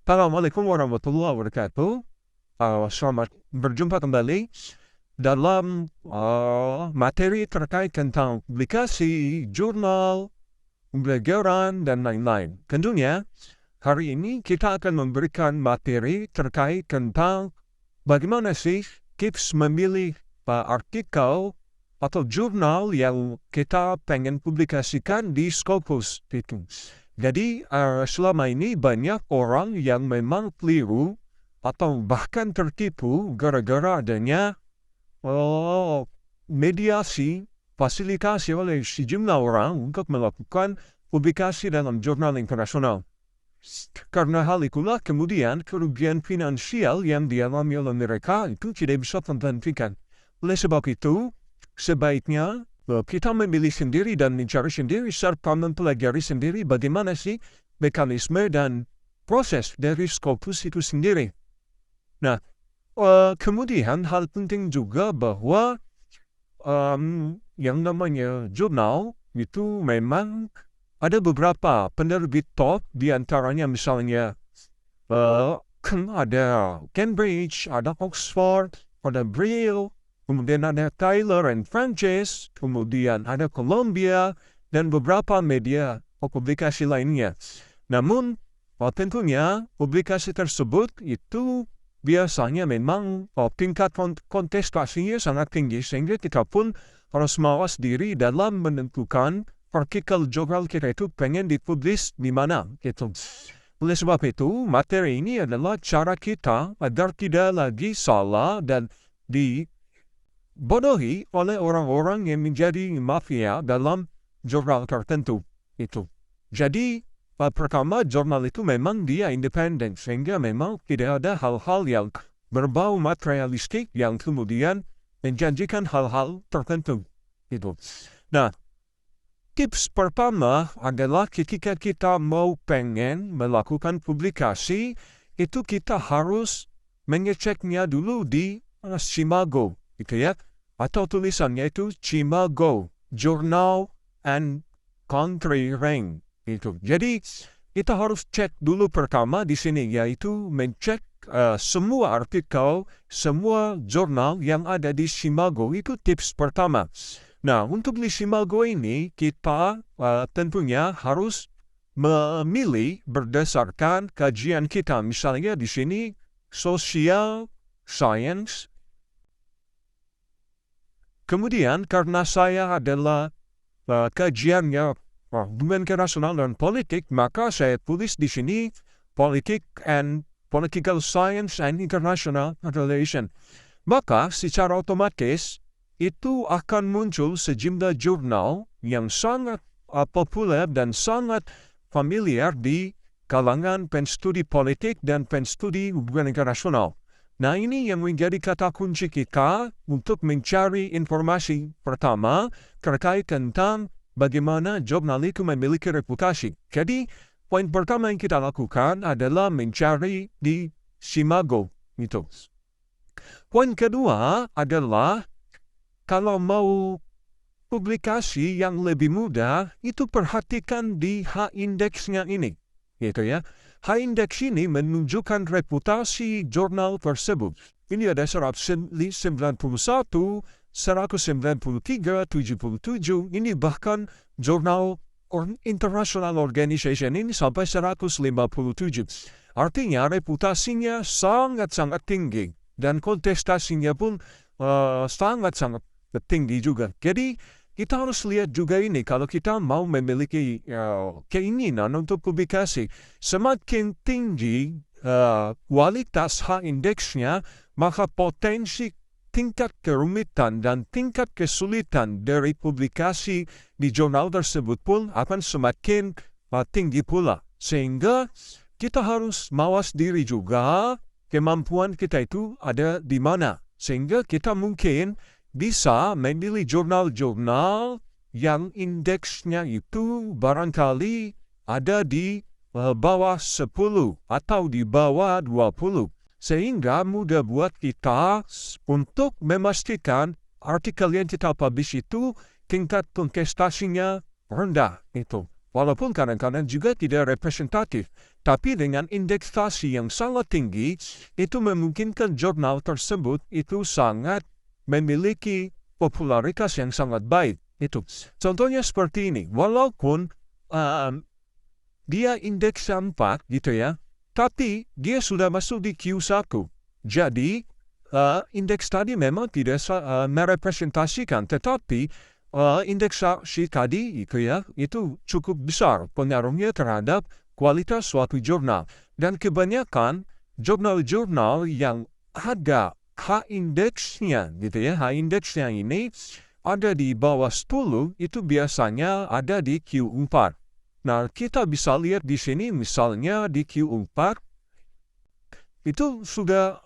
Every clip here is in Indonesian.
Assalamualaikum warahmatullahi wabarakatuh. Selamat berjumpa kembali dalam materi terkait tentang publikasi, jurnal, pembelajaran, dan lain-lain. Tentunya, hari ini kita akan memberikan materi terkait tentang bagaimana sih tips memilih artikel atau jurnal yang kita pengen publikasikan di Scopus. Jadi, selama ini banyak orang yang memang keliru atau bahkan tertipu gara-gara adanya mediasi, fasilitasi oleh sejumlah orang untuk melakukan publikasi dalam jurnal internasional. Karena hal itulah kemudian kerugian finansial yang dialami oleh mereka itu tidak bisa terhentikan. Oleh sebab itu, sebaiknya kita memilih sendiri dan mencari sendiri serta mempelajari sendiri bagaimana sih mekanisme dan proses dari Scopus itu sendiri. Nah, kemudian hal penting juga bahwa yang namanya jurnal itu memang ada beberapa penerbit top, di antaranya misalnya ada Cambridge, ada Oxford, ada Brill, kemudian ada Taylor and Francis, kemudian ada Columbia, dan beberapa media publikasi lainnya. Namun, tentunya publikasi tersebut itu biasanya memang tingkat kontestasinya sangat tinggi, sehingga kita pun harus mawas diri dalam menentukan artikel jurnal kita itu pengen dipublis di mana. Gitu. Oleh sebab itu, materi ini adalah cara kita agar tidak lagi salah dan dibodohi oleh orang-orang yang menjadi mafia dalam jurnal tertentu itu. Jadi, pertama jurnal itu memang dia independen, sehingga memang tidak ada hal-hal yang berbau materialistik yang kemudian menjanjikan hal-hal tertentu. Itu. Nah, tips pertama adalah ketika kita mau pengen melakukan publikasi, itu kita harus mengeceknya dulu di Simago, gitu ya. Atau tulisannya itu Cimago, Journal and Country Rank. Itu. Jadi, kita harus cek dulu pertama di sini, yaitu mencek semua artikel, semua jurnal yang ada di Simago. Itu tips pertama. Nah, untuk di Simago ini, kita tentunya harus memilih berdasarkan kajian kita. Misalnya di sini, social science. Kemudian, karena saya adalah kajiannya hubungan internasional dan politik, maka saya tulis di sini Political Science and International Relation. Maka secara otomatis itu akan muncul sejumlah jurnal yang sangat populer dan sangat familiar di kalangan penstudi politik dan penstudi hubungan internasional. Nah, ini yang menjadi kata kunci kita untuk mencari informasi pertama terkait tentang bagaimana jurnal itu memiliki reputasi. Jadi, poin pertama yang kita lakukan adalah mencari di Simago. Itu. Poin kedua adalah kalau mau publikasi yang lebih mudah, itu perhatikan di H-indeksnya ini. Gitu ya. H-indeks ini menunjukkan reputasi jurnal tersebut. Ini ada 191, 193, 77, ini bahkan jurnal International Organization ini sampai 157. Artinya reputasinya sangat-sangat tinggi dan kontestasinya pun sangat-sangat tinggi juga. Jadi kita harus lihat juga ini kalau kita mau memiliki keinginan untuk publikasi. Semakin tinggi kualitas H-indeksnya, maka potensi tingkat kerumitan dan tingkat kesulitan dari publikasi di jurnal tersebut pun akan semakin tinggi pula. Sehingga kita harus mawas diri juga kemampuan kita itu ada di mana. Sehingga kita mungkin bisa memilih jurnal-jurnal yang indeksnya itu barangkali ada di bawah 10 atau di bawah 20. Sehingga mudah buat kita untuk memastikan artikel yang kita publish itu tingkat kontestasinya rendah. Itu. walaupun kadang-kadang juga tidak representatif, tapi dengan indeksasi yang sangat tinggi, itu memungkinkan jurnal tersebut itu sangat memiliki popularitas yang sangat baik. Itu contohnya seperti ini, walaupun dia indeks 4 gitu ya, tapi dia sudah masuk di Q1. Jadi, indeks tadi memang tidak merepresentasikan, tetapi indeksasi tadi itu cukup besar pengaruhnya terhadap kualitas suatu jurnal. Dan kebanyakan jurnal-jurnal yang ada H-indeksnya gitu ya, H-indeksnya ini ada di bawah 10 itu biasanya ada di Q4. Nah, kita bisa lihat di sini misalnya di Q4 itu sudah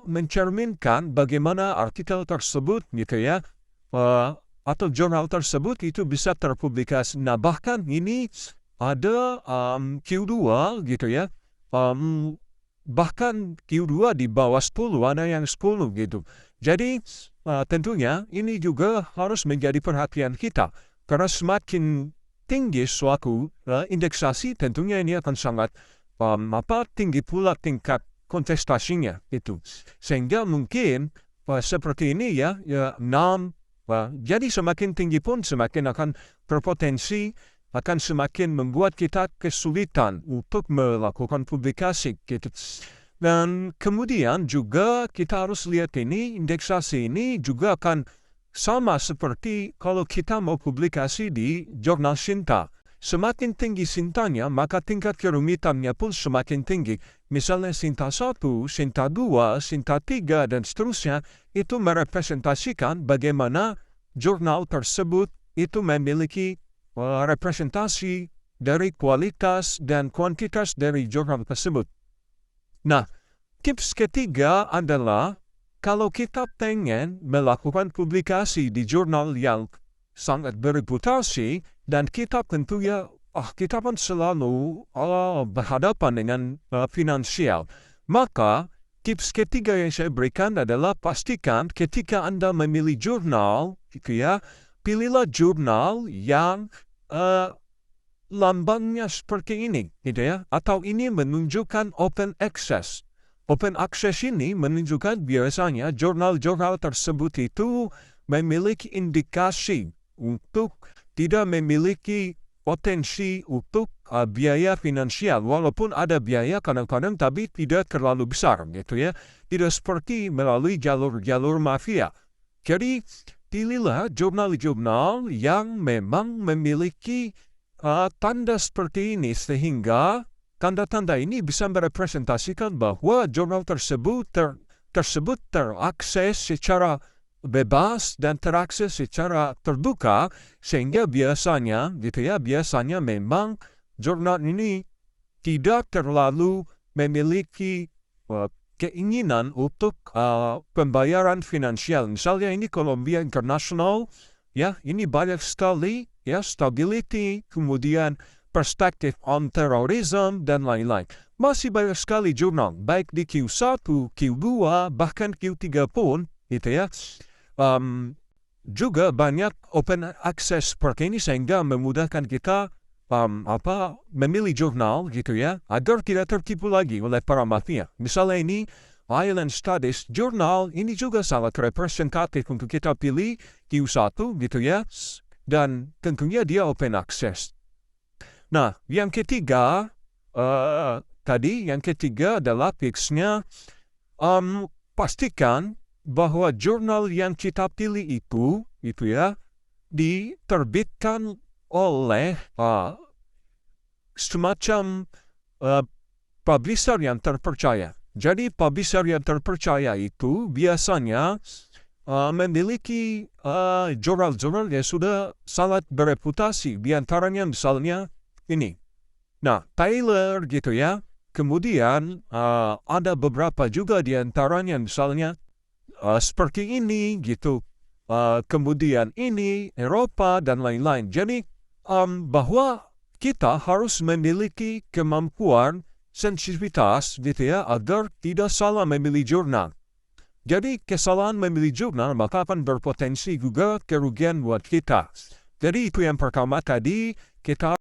mencerminkan bagaimana artikel tersebut gitu ya, atau jurnal tersebut itu bisa terpublikasi. Nah, bahkan ini ada Q2 gitu ya, bahkan Q2 di bawah 10, ada yang 10 gitu. Jadi, tentunya ini juga harus menjadi perhatian kita, karena semakin tinggi suatu indeksasi, tentunya ini akan sangat tinggi pula tingkat kontestasinya itu. Sehingga mungkin seperti ini ya 6. Jadi semakin tinggi pun semakin akan berpotensi akan semakin membuat kita kesulitan untuk melakukan publikasi gitu. Dan kemudian juga kita harus lihat ini, indeksasi ini juga akan sama seperti kalau kita mau publikasi di jurnal Sinta. Semakin tinggi Sintanya, maka tingkat kerumitannya pun semakin tinggi. Misalnya Sinta 1, Sinta 2, Sinta 3, dan seterusnya, itu merepresentasikan bagaimana jurnal tersebut itu memiliki representasi dari kualitas dan kuantitas dari jurnal tersebut. Nah, tips ketiga adalah kalau kita pengen melakukan publikasi di jurnal yang sangat bereputasi, dan kita tentunya kita kan selalu berhadapan dengan finansial. Maka tips ketiga yang saya berikan adalah pastikan ketika Anda memilih jurnal, gitu ya, pilihlah jurnal yang lambangnya seperti ini, gitu ya, atau ini menunjukkan open access. Open access ini menunjukkan biasanya jurnal-jurnal tersebut itu memiliki indikasi untuk tidak memiliki potensi untuk biaya finansial, walaupun ada biaya kadang-kadang tapi tidak terlalu besar gitu ya, tidak seperti melalui jalur-jalur mafia. Jadi pilihlah jurnal-jurnal yang memang memiliki tanda seperti ini, sehingga tanda-tanda ini bisa merepresentasikan bahwa jurnal tersebut terakses secara bebas dan terakses secara terbuka, sehingga biasanya memang jurnal ini tidak terlalu memiliki keinginan untuk pembayaran finansial. Misalnya ini Columbia International, ya, ini banyak sekali ya stability, kemudian perspektif on terrorism dan lain-lain. Masih banyak sekali jurnal, baik di Q1, Q2, bahkan Q3 pun, gitu ya. Juga banyak open access seperti ini, sehingga memudahkan kita memilih jurnal gitu ya, agar tidak tertipu lagi oleh para mafia. Misalnya ini Island Studies Journal, ini juga sangat representatif untuk kita pilih Q1 gitu ya, dan tentunya dia open access. Nah, yang ketiga adalah tipsnya, pastikan bahwa jurnal yang kita pilih itu ya, diterbitkan oleh semacam publisher yang terpercaya. Jadi publisher yang terpercaya itu biasanya memiliki jurnal-jurnal yang sudah sangat bereputasi. Di antaranya misalnya ini. Nah, Taylor gitu ya. Kemudian ada beberapa juga di antaranya misalnya seperti ini gitu. Kemudian ini Eropa dan lain-lain. Jadi bahwa kita harus memiliki kemampuan sensitivitas gitu ya, agar tidak salah memilih jurnal. Jadi kesalahan memilih jurnal maka akan berpotensi juga kerugian buat kita. Jadi itu yang pertama tadi, kita